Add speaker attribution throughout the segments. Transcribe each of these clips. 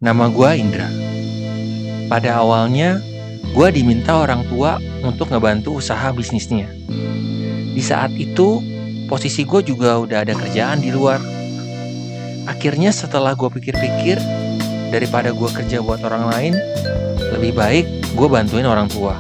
Speaker 1: Nama gue Indra. Pada awalnya, gue diminta orang tua untuk ngebantu usaha bisnisnya. Di saat itu, posisi gue juga udah ada kerjaan di luar. Akhirnya setelah gue pikir-pikir, daripada gue kerja buat orang lain, lebih baik gue bantuin orang tua.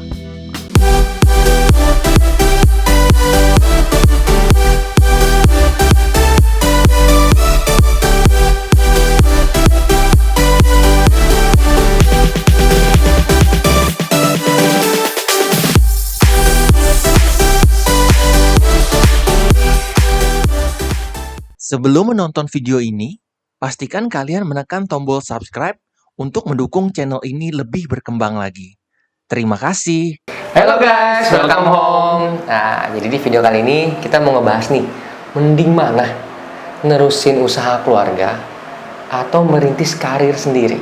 Speaker 1: Sebelum menonton video ini, pastikan kalian menekan tombol subscribe untuk mendukung channel ini lebih berkembang lagi. Terima kasih.
Speaker 2: Halo guys, welcome home. Nah, jadi di video kali ini kita mau ngebahas nih, mending mana nerusin usaha keluarga atau merintis karir sendiri?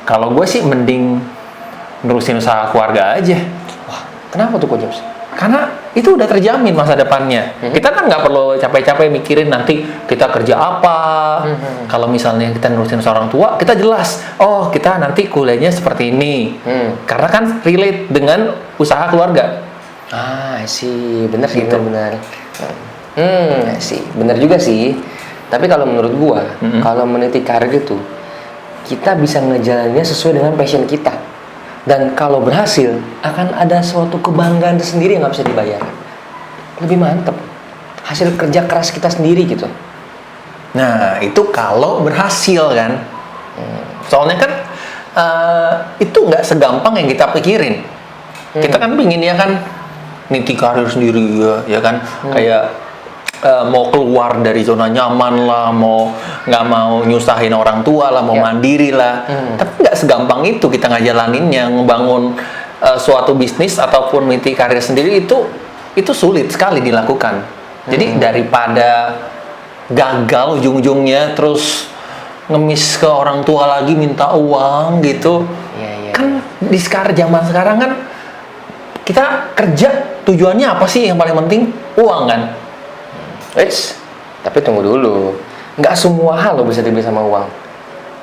Speaker 3: Kalau gue sih mending nerusin usaha keluarga aja.
Speaker 2: Wah, kenapa tuh Coach James?
Speaker 3: Karena itu udah terjamin masa depannya. Kita kan nggak perlu capek-capek mikirin nanti kita kerja apa. Kalau misalnya kita nerusin seorang tua, kita jelas. Oh, kita nanti kuliahnya seperti ini. Karena kan relate dengan usaha keluarga.
Speaker 2: Ah, sih, bener sih,
Speaker 3: Gitu.
Speaker 2: bener. Sih, bener juga sih. Tapi kalau menurut gua, kalau meniti karir itu, kita bisa ngejalaninnya sesuai dengan passion kita. Dan kalau berhasil, akan ada suatu kebanggaan tersendiri yang nggak bisa dibayar. Lebih mantep. Hasil kerja keras kita sendiri gitu.
Speaker 3: Nah, itu kalau berhasil kan. Soalnya kan itu nggak segampang yang kita pikirin. Kita kan pinginnya kan niti karir sendiri ya kan. Kayak mau keluar dari zona nyaman lah, mau nggak mau nyusahin orang tua lah, mau mandiri lah. Tapi nggak segampang itu kita ngejalaninnya, ngebangun suatu bisnis ataupun niti karir sendiri itu sulit sekali dilakukan. Jadi daripada gagal ujung-ujungnya terus ngemis ke orang tua lagi minta uang gitu. Kan di zaman sekarang kan kita kerja tujuannya apa sih yang paling penting? Uang kan.
Speaker 2: Tapi tunggu dulu. Nggak semua hal lo bisa dibeli sama uang.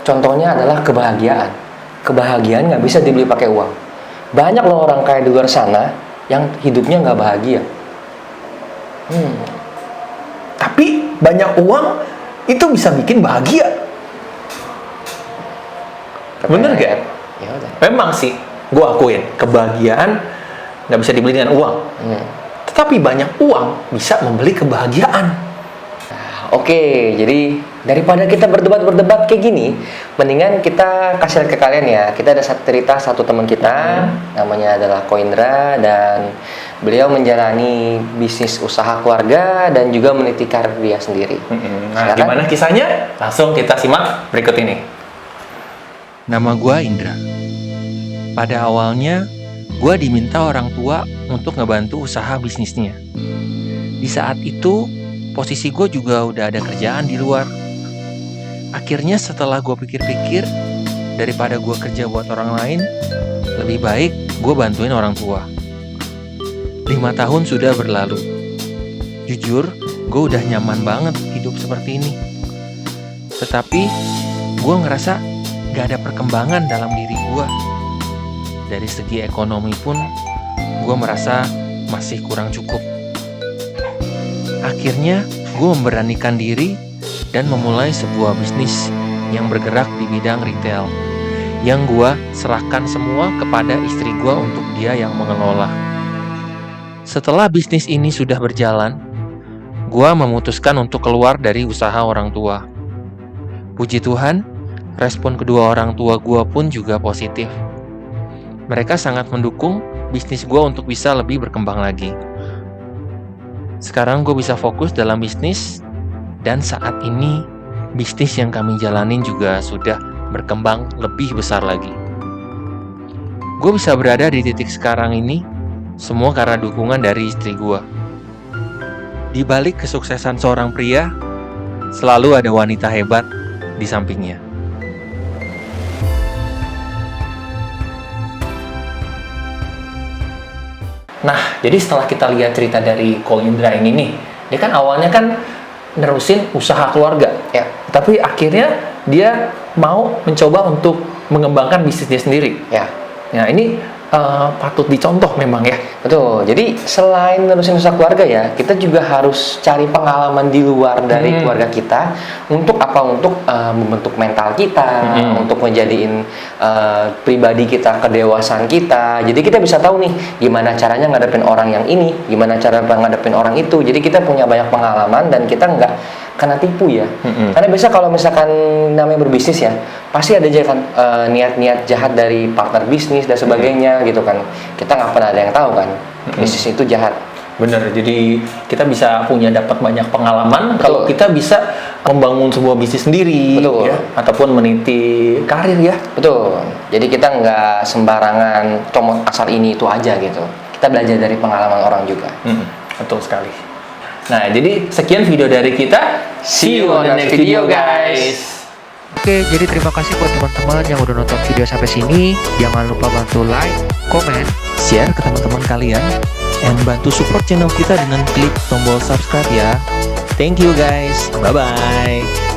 Speaker 2: Contohnya adalah kebahagiaan. Kebahagiaan nggak bisa dibeli pakai uang. Banyak loh orang kaya di luar sana yang hidupnya nggak bahagia.
Speaker 3: Tapi banyak uang itu bisa bikin bahagia. Bener gak?
Speaker 2: Ya udah.
Speaker 3: Memang sih, gue akuin kebahagiaan nggak bisa dibeli dengan uang. Tetapi banyak uang bisa membeli kebahagiaan.
Speaker 2: Oke, jadi daripada kita berdebat kayak gini, mendingan kita kasih lihat ke kalian ya. Kita ada cerita satu teman kita, namanya adalah Ko Indra, dan beliau menjalani bisnis usaha keluarga dan juga meniti karir dia sendiri.
Speaker 3: Nah,
Speaker 2: Silakan.
Speaker 3: gimana kisahnya? Langsung kita simak berikut ini.
Speaker 1: Nama gue Indra. Pada awalnya, gue diminta orang tua untuk ngebantu usaha bisnisnya. Di saat itu, posisi gue juga udah ada kerjaan di luar. Akhirnya setelah gue pikir-pikir, daripada gue kerja buat orang lain, lebih baik gue bantuin orang tua. 5 tahun sudah berlalu. Jujur, gue udah nyaman banget hidup seperti ini. Tetapi, gue ngerasa gak ada perkembangan dalam diri gue. Dari segi ekonomi pun, gue merasa masih kurang cukup. Akhirnya, gue memberanikan diri dan memulai sebuah bisnis yang bergerak di bidang retail, yang gue serahkan semua kepada istri gue untuk dia yang mengelola. Setelah bisnis ini sudah berjalan, gue memutuskan untuk keluar dari usaha orang tua. Puji Tuhan, respon kedua orang tua gue pun juga positif. Mereka sangat mendukung bisnis gue untuk bisa lebih berkembang lagi. Sekarang gue bisa fokus dalam bisnis, dan saat ini bisnis yang kami jalanin juga sudah berkembang lebih besar lagi. Gue bisa berada di titik sekarang ini, semua karena dukungan dari istri gue. Di balik kesuksesan seorang pria, selalu ada wanita hebat di sampingnya.
Speaker 3: Nah, jadi setelah kita lihat cerita dari Ko Indra ini nih, dia kan awalnya kan nerusin usaha keluarga,
Speaker 2: Ya.
Speaker 3: tapi akhirnya dia mau mencoba untuk mengembangkan bisnisnya sendiri.
Speaker 2: Ya.
Speaker 3: Nah, ini patut dicontoh memang ya.
Speaker 2: Betul. Jadi selain nerusin usaha keluarga ya, kita juga harus cari pengalaman di luar dari keluarga kita untuk apa? Untuk membentuk mental kita, untuk menjadiin pribadi kita, kedewasaan kita. Jadi kita bisa tahu nih gimana caranya ngadepin orang yang ini, gimana cara ngadepin orang itu. Jadi kita punya banyak pengalaman dan kita nggak kena tipu ya. Karena biasa kalau misalkan namanya berbisnis ya, pasti ada aja kan niat-niat jahat dari partner bisnis dan sebagainya gitu kan. Kita nggak pernah ada yang tahu kan bisnis itu jahat.
Speaker 3: Bener, jadi kita bisa dapat banyak pengalaman.
Speaker 2: Betul.
Speaker 3: Kalau kita bisa membangun sebuah bisnis sendiri.
Speaker 2: Betul.
Speaker 3: Ya, ataupun meniti karir ya.
Speaker 2: Betul. Jadi kita nggak sembarangan comot asal ini itu aja gitu. Kita belajar dari pengalaman orang juga.
Speaker 3: Betul sekali. Nah, jadi sekian video dari kita.
Speaker 2: See you on the next video, guys.
Speaker 1: Oke, jadi terima kasih buat teman-teman yang udah nonton video sampai sini. Jangan lupa bantu like, komen, share ke teman-teman kalian, dan bantu support channel kita dengan klik tombol subscribe ya. Thank you guys. Bye-bye.